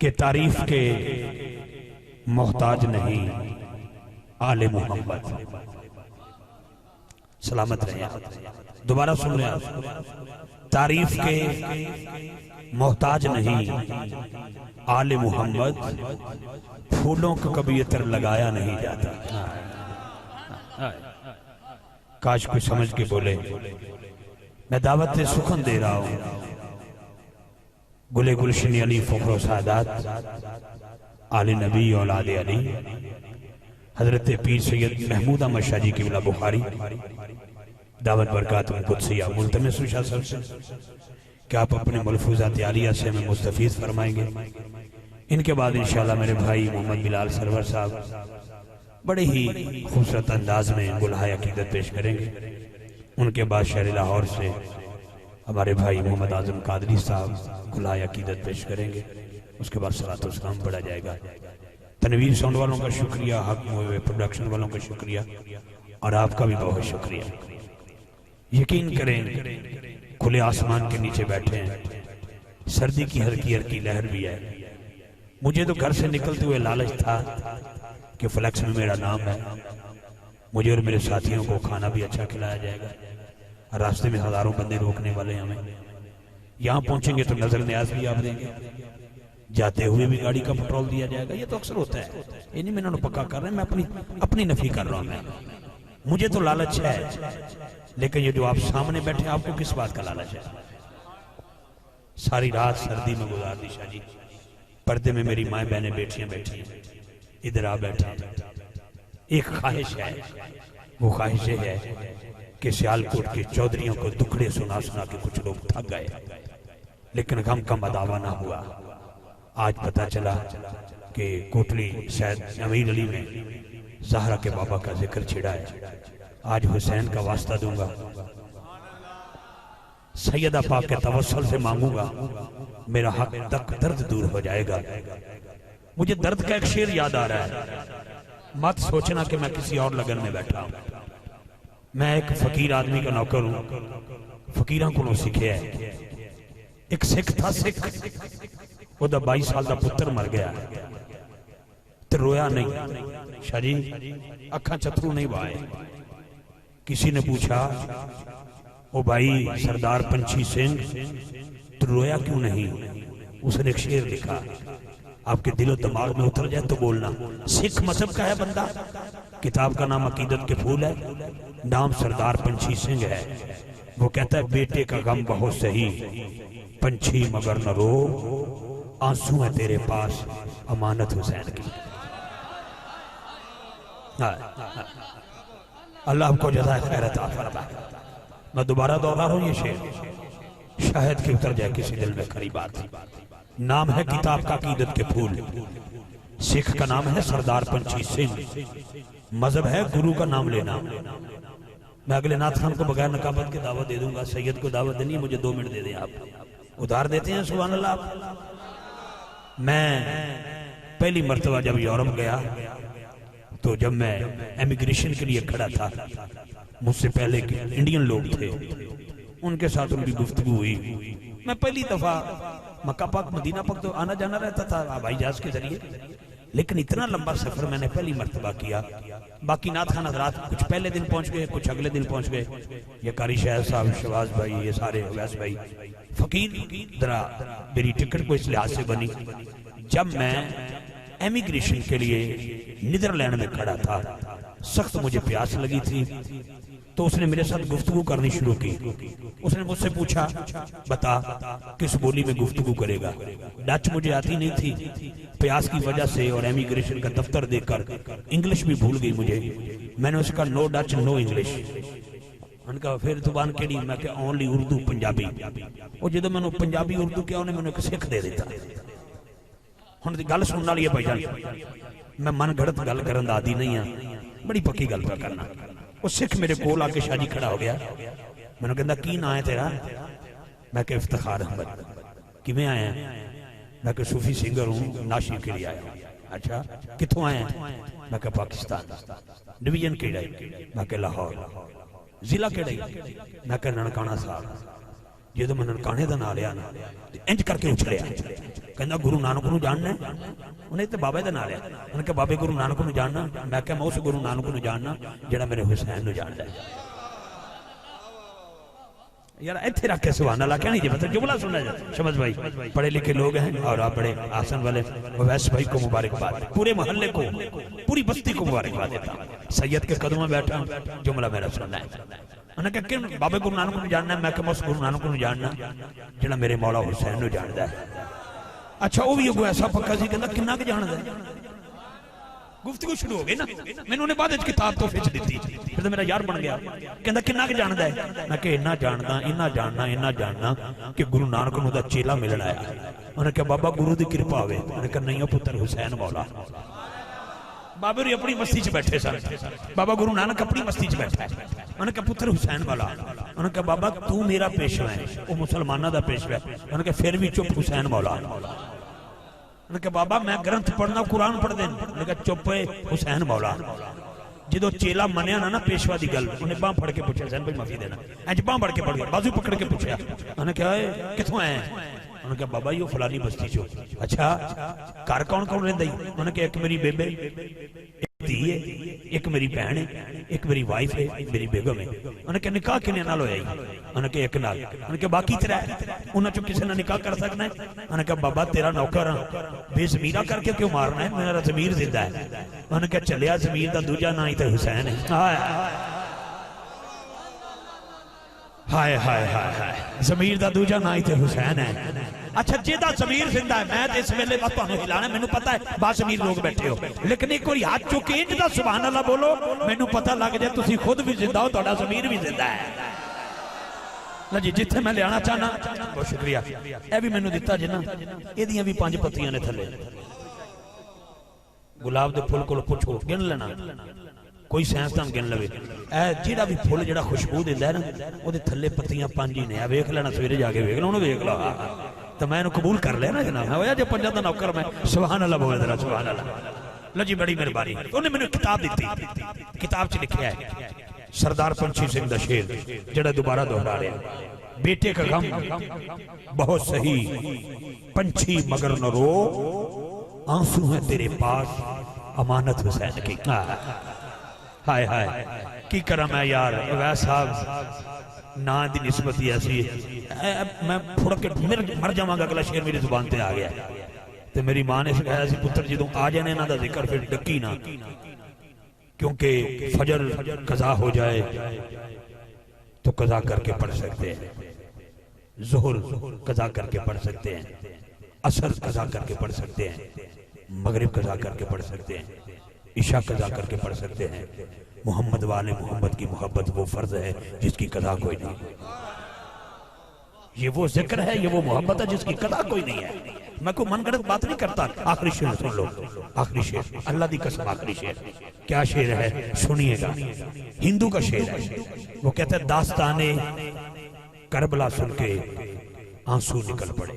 कि तारीफ के मोहताज नहीं आले मोहम्मद। सलामत रहे आप। दोबारा सुन रहे आप। तारीफ के मोहताज नहीं आले मोहम्मद, फूलों को कभी इत्र लगाया नहीं जाता। काश कुछ समझ के बोले। मैं दावत सुखन दे रहा हूं। गुले गुलशन अली फखरो सादात आले नबी औलाद अली हजरत पीर सैयद महमूद अहमद शाह जी की बिला बुखारी दावत बरकात कुदसिया मुल्तमिस सर से क्या आप अपने मलफूजात आलिया से हमें मुस्तफीज फरमाएंगे। इनके बाद इंशाल्लाह मेरे भाई मोहम्मद बिलाल सरवर साहब बड़े ही खूबसूरत अंदाज में गुलहाय अकीदत पेश करेंगे। उनके बाद शहर लाहौर से हमारे भाई मोहम्मद आजम कादरी साहब गुलहाय अकीदत पेश करेंगे। उसके बाद सलातो सलाम पढ़ा जाएगा। तनवीर साउंड वालों का शुक्रिया, हक हुए प्रोडक्शन वालों का शुक्रिया और आपका भी बहुत शुक्रिया। यकीन करें खुले आसमान के नीचे बैठे हैं, सर्दी की हल्की हल्की लहर भी है। मुझे तो घर से निकलते हुए लालच था कि फ्लैक्स में मेरा नाम है, मुझे और मेरे साथियों को खाना भी अच्छा खिलाया जाएगा। रास्ते में हजारों बंदे रोकने वाले हमें, यहाँ पहुंचेंगे तो नजर न्याज भी आप देंगे, जाते हुए भी गाड़ी का पेट्रोल दिया जाएगा। ये तो अक्सर होता है, ये नहीं मैंने पक्का कर रहे हैं, मैं अपनी नफी कर रहा हूं। मैं मुझे तो लालच है, लेकिन ये जो आप सामने बैठे आपको किस बात का लालच है? सारी रात सर्दी में गुजार दी शाह जी। पर्दे में मेरी माए बहनें बेटियां बैठी हैं, इधर आ बैठे हैं। एक ख्वाहिश है, वो ख्वाहिश है कि सियालकोट के चौधरियों को दुखड़े सुना सुना के कुछ लोग थक गए, लेकिन गम का मदावा ना हुआ। आज पता चला कि कोटली शायद अमीर अली में ज़हरा के बाबा का जिक्र छिड़ा है। आज हुसैन का वास्ता दूंगा, सैयदा पाक के तवस्सुल से मांगूंगा, मेरा हक तक दर्द दूर हो जाएगा। मुझे दर्द का एक शेर याद आ रहा है। मत सोचना कि मैं किसी और लगन में बैठा हूं। मैं एक फकीर आदमी का नौकर हूं, फकीरों को सीखे है। एक सिख था, सिख ओदा 22 साल का पुत्र मर गया तो रोया नहीं शाह जी, अखा चथरू नहीं बहाए। किसी ने पूछा, ओ भाई सरदार पंछी सिंह तो रोया क्यों नहीं? उसने एक शेर लिखा, आपके दिलो दिमाग में उतर जाए तो बोलना। सिख मजहब का है बंदा, किताब का नाम अकीदत के फूल है, नाम सरदार पंछी सिंह है। वो कहता है बेटे का गम बहुत सही, पंछी मगर न रो, आंसू है तेरे पास अमानत हुसैन की। अल्लाह आपको जज़ाए खैर अता फरमाए। मैं दोबारा दोहरा रहा हूं ये शेर, शायद कि उतर जाए किसी दिल में खरी बात। नाम है किताब का अकीदत के फूल, सिख का नाम है सरदार पंछी सिंह, मजहब है गुरु का नाम लेना। मैं अगले नाथ खान को बगैर नकाबत की दावत दे दूंगा। सैयद को दावत देनी है, मुझे 2 मिनट दे दें आप, उधार देते हैं। सुभान अल्लाह। मैं पहली मर्तबा जब यूरोप गया तो जब मैं एमिग्रेशन के लिए खड़ा था, मुझसे पहले इंडियन लोग थे, उनके साथ उनकी गुफ्तगू हुई। मैं पहली दफा मक्का पाक मदीना पाक तो आना जाना रहता था हवाई जहाज के जरिए, लेकिन इतना लंबा सफर मैंने पहली मर्तबा किया। बाकी नाथ खान हजरात कुछ पहले दिन पहुंच गए, कुछ अगले दिन पहुंच गए। ये कारी शाह साहब, शहबाज भाई, ये सारे अवैस भाई, फकीर जरा मेरी टिकट को इस लिहाज से बनी। जब मैं एमिग्रेशन के लिए नीदरलैंड में खड़ा था, सख्त मुझे प्यास लगी थी, तो उसने मेरे साथ गुफ्तगू करनी शुरू की। उसने मुझसे पूछा, बता किस बोली में गुफ्तगू करेगा? डच मुझे आती नहीं थी, प्यास की वजह से और एमिग्रेशन का दफ्तर देखकर इंग्लिश भी भूल गई मुझे। मैंने उसका नो डच नो इंग्लिश। उनका फिर जुबान केड़ी? मैं क्या ओनली उर्दू पंजाबी। और जो मैंने पंजाबी उर्दू क्या, उन्हें मैंने एक सिख दे दिता। हुण गल सुनने वाली है भाईजान, मैं मन घड़त गल करन दा आदी नहीं हाँ, बड़ी पक्की गल पे करना। वो सिख मेरे कोल आके शाह जी खड़ा हो गया, मैंने कहता की ना है तेरा? मैं क्या इफ्तिखार अहमद। किवें आया? मैं क्या सूफी सिंगर हूँ, नाशी के लिए आया। अच्छा कितों आया? मैं क्या पाकिस्तान। डिवीजन केड़ा? मैं क्या लाहौर। जिला केड़ा? मैं क्या ननकाना साहब। जो मैं ननकाने का ना लिया ना, इंज करके उछलिया कहना गुरु नानक नूं जानना है? उन्हें तो बाबे का नाम लिया। उन्हें कहा बाबे गुरु नानक नूं जानना? मैं क्या मैं उस गुरु नानक नूं जानना जिहड़ा मेरे हुसैन नूं जानदा है। यार इत्थे रख के सुभान अल्लाह कहनी जी, मतलब जुमला सुनना जाए। समझ भाई पढ़े लिखे लोग हैं और आप बड़े आसन वाले। वैस भाई को मुबारकबाद, पूरे मोहल्ले को, पूरी बस्ती को मुबारकबाद देता। सैयद के कदम में बैठा, जुमला मेरा सुनना है। उन्हें कहा कि बाबे गुरु नानक नूं जानना? मैं क्या उस गुरु नानक नूं जानना जिहड़ा मेरे मौला हुसैन नूं जानदा है। अच्छा वो भी अगो ऐसा पक्का सी, कहंदा किन्ना क जानदा है। गुफ्तगू शुरू हो गई ना, मैंने उन्हें बाद किताब तो फिच दी, फिर तो मेरा यार बन गया। कहंदा किन्ना क जानदा है? मैं कहा इन्ना जानदा, इन्ना जानना कि गुरु नानक नूं दा चेला मिलण आया। उन्हें कहा बाबा गुरु दी कृपा होवे। उन्हें कहा नहीं पुत्र हुसैन मौला। बाबे होरी अपनी मस्ती च बैठे सन, बाबा गुरु नानक अपनी मस्ती च बैठा है। उन्हें कहा पुत्र हुसैन वाला। उन्हें कहा बाबा तू मेरा पेशवा है, वो मुसलमाना दा पेशवा है। उन्हें कहा फिर भी चुप हुसैन मौला। उन्हें कहा बाबा मैं ग्रंथ पढ़ना, कुरान पढ़दे। उन्हें कहा चुप है हुसैन मौला। जो चेला मनिया ना पेशवा की गल, उन्हें बांह फड़ के पूछा हुसैन भाई माफी देना, इंज बांह फड़ के पड़ गया, बाजू पकड़ के पूछा। उन्हें कहा किथों आए? उन्होंने कहा बाबा यो फलानी बस्ती चो। अच्छा घर कौन कौन रहिंदा? उन्होंने कहा एक मेरी बेबे, एक धी है, एक मेरी भैन है, एक मेरी वाइफ है, मेरी बेगम है। उन्होंने कहा निकाह किन्ने नाल होया? उन्होंने कहा एक नाल। उन्होंने कहा बाकी त्रै उन्हां चों किसे नाल निकाह कर सकना है? उन्होंने कहा बाबा तेरा नौकर हां, बेज़मीरा करके क्यों मारना है? मेरा ज़मीर जिंदा है। उन्होंने कहा चलिया ज़मीर दा दूजा नाम ही तो हुसैन है। हाय हाय हाय हाय, ज़मीर दा दूजा नाम ही तो हुसैन है। अच्छा जेदा ज़मीर जिंदा है, मैं इस वेले बस तुहानू हिलाना, मैनू पता है बाज़मीर लोग बैठे हो, लेकिन एक बार हाथ चुक के इंज दा सुभान अल्लाह बोलो, मैनू पता लग जाए तुसीं खुद भी जिंदा हो, तुहाडा ज़मीर भी जिंदा है। लो जी जिथे मैं लियाना चाहना, बहुत शुक्रिया। यह भी मैनू दिता जी ना, इहदियां भी 5 पत्तियां ने थले। गुलाब के फुल को पुछो गिन लेना, कोई साइंसदान गिन लवे। जिहड़ा भी फुल जिहड़ा खुशबू दिंदा है ना, उहदे थल्ले पत्तियां 5 ही ने। वेख लेना, सवेरे जाके वेख लो, वेख लो। तो मैं कबूल कर लिया ना जनाब, होया जो 5 दा नौकर मैं। सुभान अल्लाह बोल जरा सुभान अल्लाह। लो जी बड़ी मेहरबानी। उन्हें मैंने किताब दी, किताब च लिखा है सरदार पंछी सिंह दा शेर, जिहड़ा दोबारा दोहरा रहा है। बेटे का गम बहुत सही पंछी मगर न रो, आंसू है तेरे पास अमानत हुसैन की। हाय हाय की करा मैं यार, वैस साहब ना दी निस्बत ही ऐसी। मैं फुड़ के मर जावांगा, अगला शेर मेरी जुबान ते आ गया। तो मेरी मां ने सिखाया सी पुत्र जो आ जाने इन्हां दा जिक्र फिर डकी ना, क्योंकि फजर कज़ा हो जाए तो कज़ा करके पढ़ सकते हैं, ज़ोहर कज़ा करके पढ़ सकते हैं, असर कज़ा करके पढ़ सकते हैं, मगरिब कज़ा करके पढ़ सकते हैं, ईशा कज़ा करके पढ़ सकते हैं। मोहम्मद वाले मोहम्मद की मोहब्बत वो फर्ज है जिसकी कज़ा कोई नहीं। ये वो जिक्र है, ये वो मोहब्बत है जिसकी कज़ा कोई नहीं है। मैं कोई मनगढ़ंत बात नहीं करता। आखिरी शेर सुन लो, आखिरी शेर, अल्लाह की कसम आखिरी शेर। क्या शेर है सुनिएगा, हिंदू का शेर है। वो कहता है दास्ताने करबला सुन के आंसू निकल पड़े।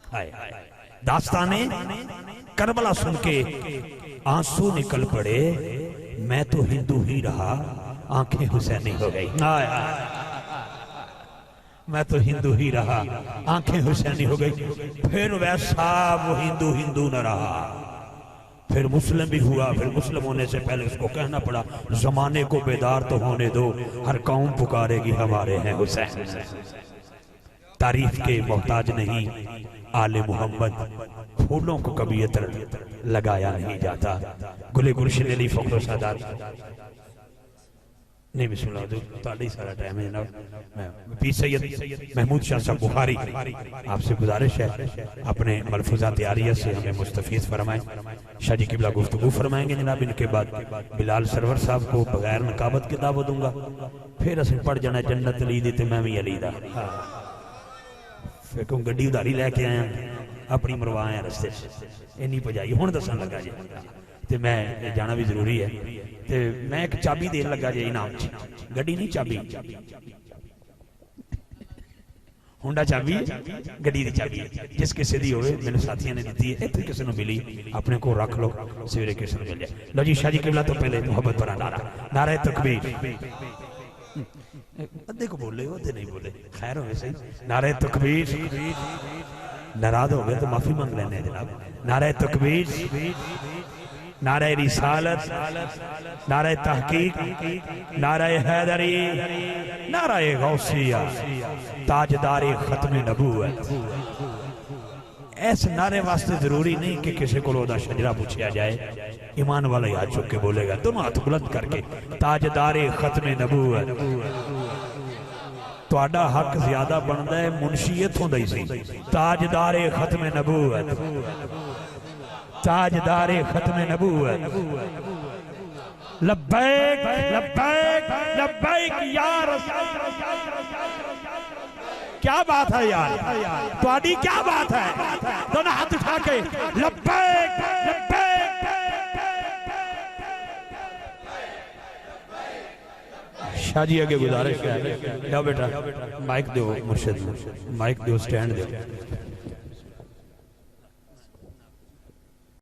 हाय दास्ताने करबला सुन के आंसू निकल पड़े, मैं तो हिंदू ही रहा आंखें हुसैनी हो गई। मैं तो हिंदू ही रहा आंखें हुसैनी हो गई। फिर वैसा वो हिंदू हिंदू न रहा, फिर मुस्लिम भी हुआ। फिर मुस्लिम होने से पहले उसको कहना पड़ा जमाने को बेदार तो होने दो, हर कौम पुकारेगी हमारे हैं हुसैन। तारीफ के मोहताज नहीं आले मोहम्मद, फूलों को कभी इतर लगाया नहीं जाता। गुले गुलशन अली फखर सादात नहीं बिस्मिल्लाह ही सारा टाइम है जनाब। पी सैयद महमूद शाह साहब बुखारी, आपसे गुजारिश है अपने मलफूजा तैयारियत से हमें मुस्तफीज फरमाएं। शाह जी किबला गुफ्तगू फरमाएंगे जनाब। इनके बाद बिलाल सरवर साहब को बगैर नकाबत के दावत दूंगा। फिर असं पढ़ जाना जन्नत अली दी ते मैं भी अली दा। फिर क्यों गड्डी उधारी लैके आया, अपनी मरवाया रस्ते इन्नी भजाई। हुण दसन लगा जी ते मैं जाना भी जरूरी है। ते मैं एक चाबी देन लगा जी इनाम च, गड्डी नहीं चाबी, हुंडा चाबी गड्डी दी चाबी जिस किसी दी होवे मैंने साथियों ने दी है, इत्थे किसी को मिली अपने को रख लो, सवेरे किसी को मिल जाए। लो जी शाह जी किबला तो पहले मोहब्बत भरा नारा, नारा तकबीर। अद्धे को बोले अद्धे नहीं बोले, खैर हो सही। नारे तकबीर नाराज हो गए तो माफी मांग लेने जनाब। नारे तकबीर, नारे रिसालत, नारे तहकीक, नारे हैदरी, नारे गौसिया, ताजदारे खत्म नबूवत। इस नारे वास्ते जरूरी नहीं कि किसी को शजरा पूछा जाए, ईमान वाला हाथ चुक के बोलेगा, दोनों हाथ बुलंद करके ताजदारे खत्म नबूवत। तुहाडा हक ज्यादा बनता है मुंशी इथों दा ही सी, ताजदारे खत्म नबूवत, ताजदारे खत्म नबूवत। लब्बैक लब्बैक लब्बैक या रसूल। क्या बात है यार, तुहाडी क्या बात है? दोनों हाथ उठा के लब्बैक लब्बैक। शाह जी आगे गुजारिश है, जाओ बेटा माइक दो, मुर्शिद माइक दो, स्टैंड दो।